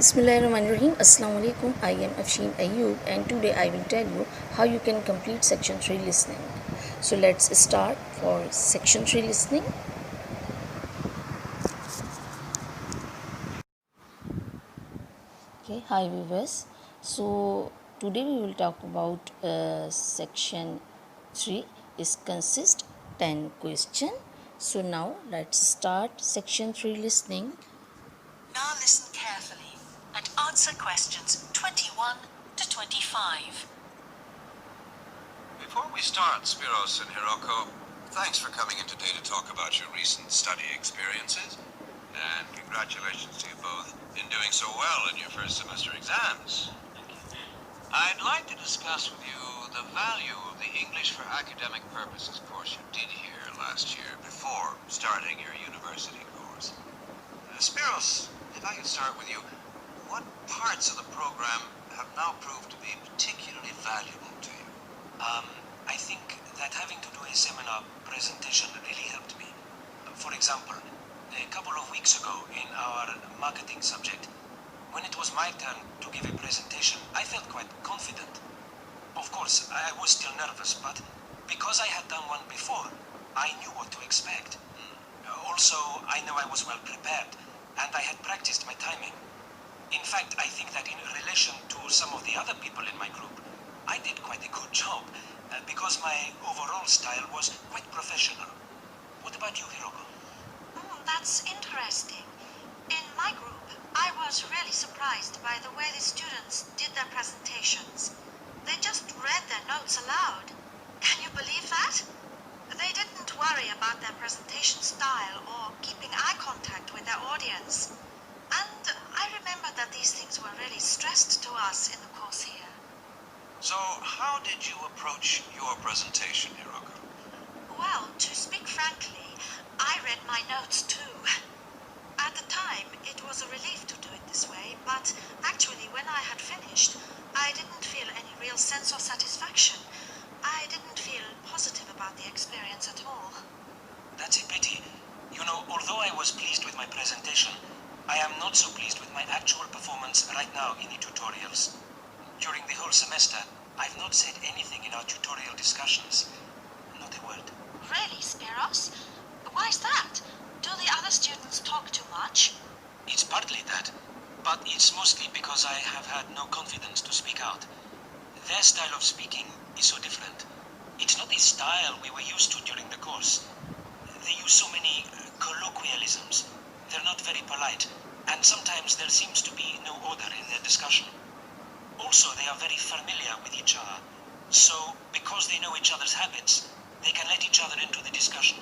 Bismillahirrahmanirrahim. Assalamu alaikum. I am Afshin Ayoub and today I will tell you how you can complete section 3 listening. So let's start for section 3 listening. Okay, hi viewers. So today we will talk about section 3 is consist 10 question. So now let's start section 3 listening. Now listen carefully and answer questions 21 to 25. Before we start, Spiros and Hiroko, thanks for coming in today to talk about your recent study experiences. And congratulations to you both in doing so well in your first semester exams. I'd like to discuss with you the value of the English for Academic Purposes course you did here last year before starting your university course. Spiros, if I could start with you, what parts of the program have now proved to be particularly valuable to you? I think that having to do a seminar presentation really helped me. For example, a couple of weeks ago in our marketing subject, when it was my turn to give a presentation, I felt quite confident. Of course, I was still nervous, but because I had done one before, I knew what to expect. Also, I know I was well prepared, and I had practiced my timing. In fact, I think that in relation to some of the other people in my group, I did quite a good job, because my overall style was quite professional. What about you, Hiroko? That's interesting. In my group, I was really surprised by the way the students did their presentations. They just read their notes aloud. Can you believe that? They didn't worry about their presentation style or keeping eye contact with their audience. And I remember that these things were really stressed to us in the course here. So, how did you approach your presentation, Hiroko? Well, to speak frankly, I read my notes too. At the time, it was a relief to do it this way, but actually when I had finished, I didn't feel any real sense of satisfaction. I didn't feel positive about the experience at all. That's a pity. You know, although I was pleased with my presentation, I am not so pleased with my actual performance right now in the tutorials. During the whole semester, I've not said anything in our tutorial discussions. Not a word. Really, Spiros? Why is that? Do the other students talk too much? It's partly that, but it's mostly because I have had no confidence to speak out. Their style of speaking is so different. It's not the style we were used to during the course. They use so many colloquialisms. They're not very polite, and sometimes there seems to be no order in their discussion. Also, they are very familiar with each other. So, because they know each other's habits, they can let each other into the discussion.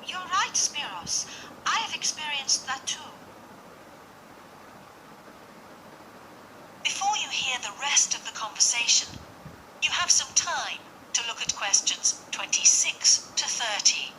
You're right, Spiros. I have experienced that too. Before you hear the rest of the conversation, you have some time to look at questions 26 to 30.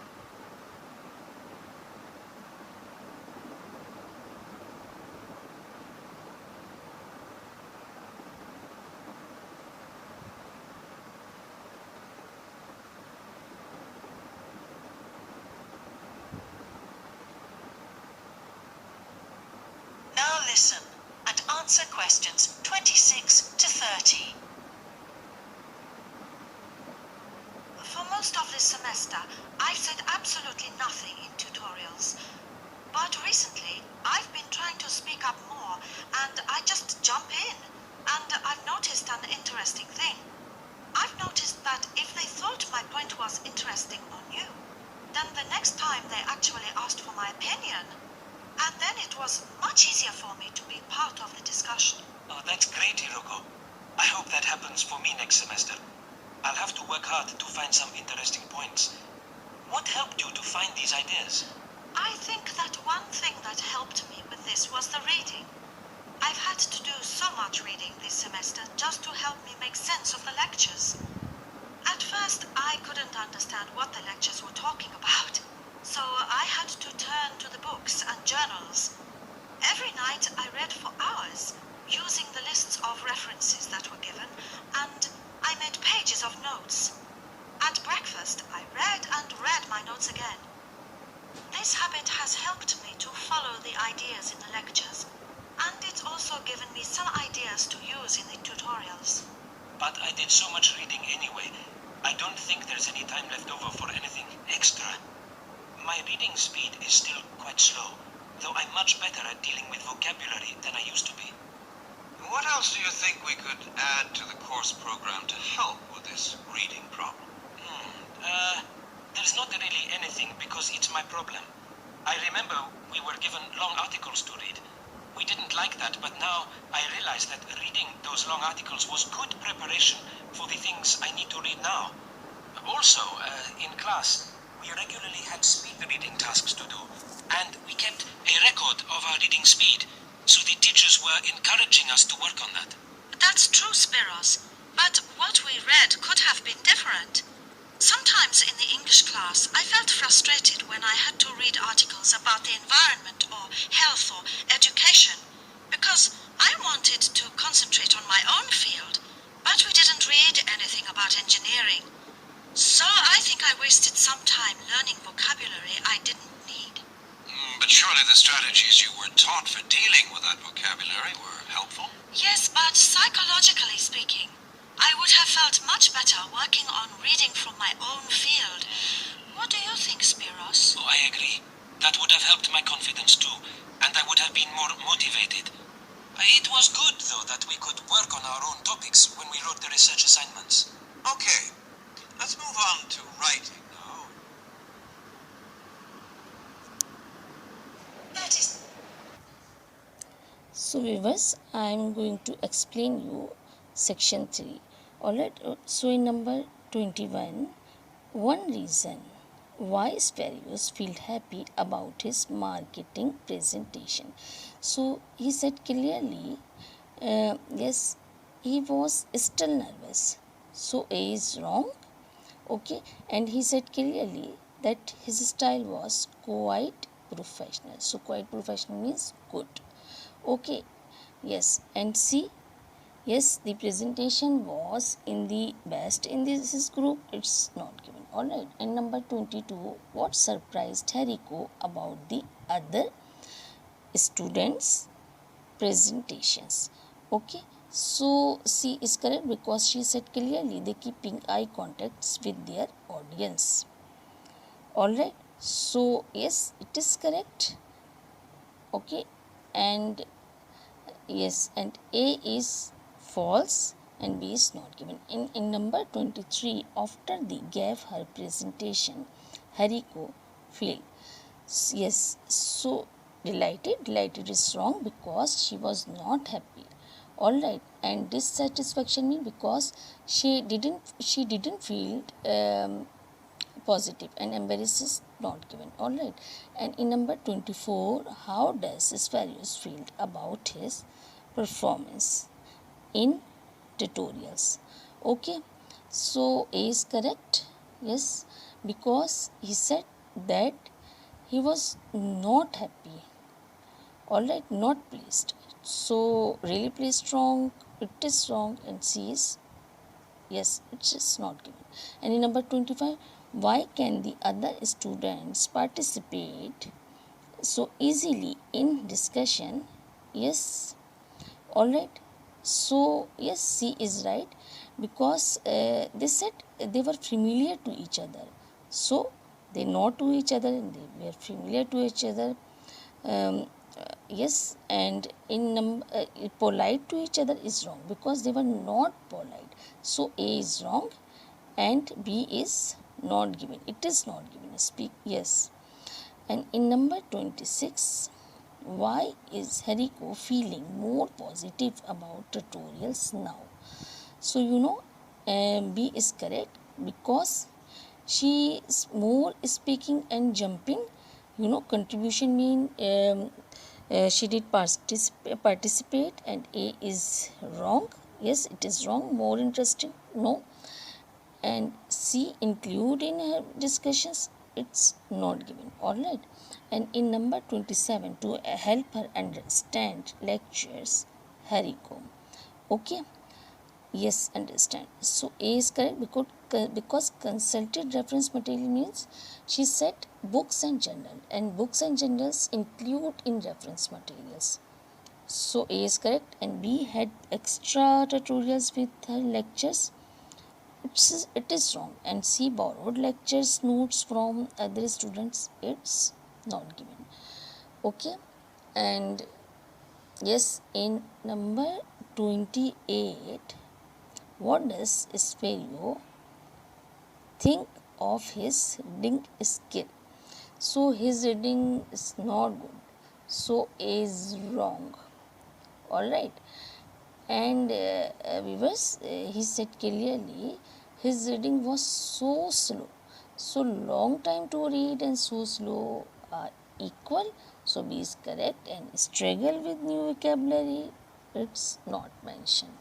Now listen and answer questions 26 to 30. For most of this semester, I've said absolutely nothing in tutorials. But recently, I've been trying to speak up more, and I just jump in. And I've noticed an interesting thing. I've noticed that if they thought my point was interesting or new, then the next time they actually asked for my opinion. And then it was much easier for me to be part of the discussion. Oh, that's great, Hiroko. I hope that happens for me next semester. I'll have to work hard to find some interesting points. What helped you to find these ideas? I think that one thing that helped me with this was the reading. I've had to do so much reading this semester just to help me make sense of the lectures. At first, I couldn't understand what the lectures were talking about, so I had to turn to the books and journals. Every night I read for hours, using the lists of references that were given, and I made pages of notes. At breakfast, I read and read my notes again. This habit has helped me to follow the ideas in the lectures. And it's also given me some ideas to use in the tutorials. But I did so much reading anyway. I don't think there's any time left over for anything extra. My reading speed is still quite slow, though I'm much better at dealing with vocabulary than I used to be. What else do you think we could add to the course program to help with this reading problem? There's not really anything because it's my problem. I remember we were given long articles to read. We didn't like that, but now I realize that reading those long articles was good preparation for the things I need to read now. Also, in class, we regularly had speed reading tasks to do, and we kept a record of our reading speed, so the teachers were encouraging us to work on that. That's true, Spiros, but what we read could have been different. Sometimes in the English class, I felt frustrated when I had to read articles about the environment or health or education, because I wanted to concentrate on my own field, but we didn't read anything about engineering. So I think I wasted some time learning vocabulary I didn't need. But surely the strategies you were taught for dealing with that vocabulary were helpful? Yes, but psychologically speaking, I would have felt much better working on reading from my own field. What do you think, Spiros? Oh, I agree. That would have helped my confidence too, and I would have been more motivated. It was good, though, that we could work on our own topics when we wrote the research assignments. Okay, let's move on to writing now. That is So viewers, I am going to explain you section 3. Alright, so in number 21, one reason why Sparius felt happy about his marketing presentation. So he said clearly, yes, he was still nervous. So A is wrong. Okay, and he said clearly that his style was quite professional. So quite professional means good. Okay, yes, and C, yes, the presentation was in the best in this group. It's not given. All right, and number 22, what surprised Hariko about the other students' presentations? Okay, so C is correct because she said clearly they keeping eye contacts with their audience. All right, so yes, it is correct. Okay, and yes, and A is false and B is not given. In number 23, after they gave her presentation, Hariko felt yes, so delighted. Delighted is wrong because she was not happy. Alright, and dissatisfaction means because she didn't feel positive, and embarrassed is not given. Alright, and in number 24, how does Sparrows feel about his performance in tutorials? Okay, so A is correct. Yes, because he said that he was not happy. Alright, not pleased. So really pleased wrong, it is wrong, and C is yes, it is not given. And in number 25, why can the other students participate so easily in discussion? Yes, all right. So yes, C is right because they said they were familiar to each other. So they know to each other and they were familiar to each other. Yes, and in polite to each other is wrong because they were not polite. So A is wrong and B is not given. It is not given. Speak yes. And in number 26, why is Hariko feeling more positive about tutorials now? So B is correct because she is more speaking and jumping. Contribution mean she did participate, and A is wrong. Yes, it is wrong. More interesting. No, and C include in her discussions, it's not given. All right, and in number 27, to help her understand lectures, Hariko. Okay, yes, understand. So A is correct because consulted reference material means she said books and journal, and books and journals include in reference materials. So A is correct, and B had extra tutorials with her lectures. It is wrong. And C borrowed lectures notes from other students. It's not given. Okay, and yes, in number 28, what does Spelio think of his reading skill? So his reading is not good. So A is wrong. All right. And viewers, he said clearly his reading was so slow. So long time to read and so slow are equal. So B is correct. And struggle with new vocabulary, it's not mentioned.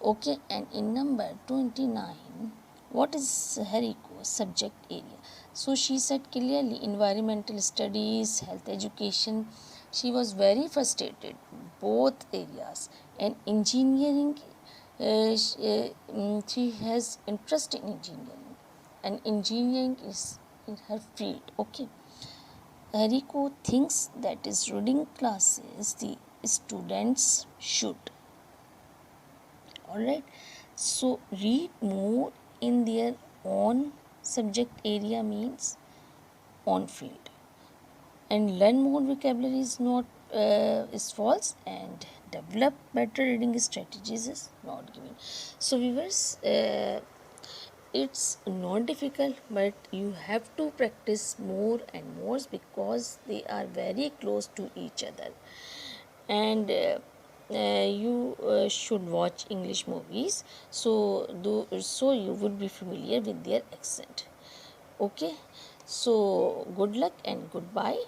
Okay, and in number 29, what is Hariko's subject area? So she said clearly environmental studies, health education. She was very frustrated, both areas. And engineering, she has interest in engineering, and engineering is in her field. Okay, Hariko thinks that is reading classes the students should. All right, so read more in their own subject area means on field, and learn more vocabulary is not is false, and develop better reading strategies is not given. So viewers, it's not difficult, but you have to practice more and more because they are very close to each other. And you should watch English movies, so you would be familiar with their accent. Okay, so good luck and goodbye.